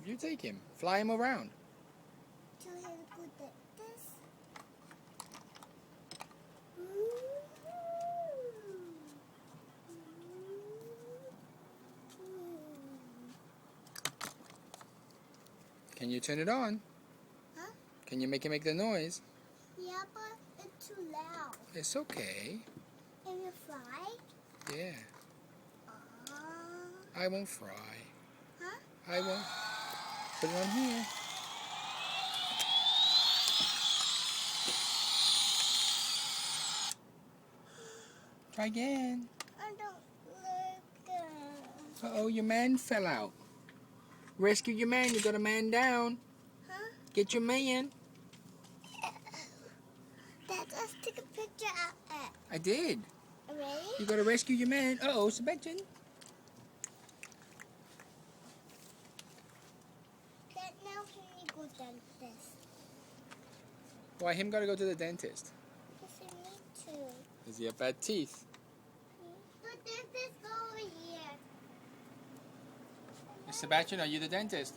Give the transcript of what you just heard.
You take him. Fly him around. To him good at this. Can you turn it on? Huh? Can you make it make the noise? Yeah, but it's too loud. It's okay. Can you fly? Yeah. I won't fry. Huh? I won't. Put it on here. Try again. I don't like it. Uh-oh, your man fell out. Rescue your man. You got a man down. Huh? Get your man. Dad, let's take a picture of it. I did. Ready? You got to rescue your man. Uh-oh, Sebastian. Dad, now can you go down this? Why him got to go to the dentist? Because I need to. Does he have bad teeth? But dentist go over here. Sebastian, are you the dentist?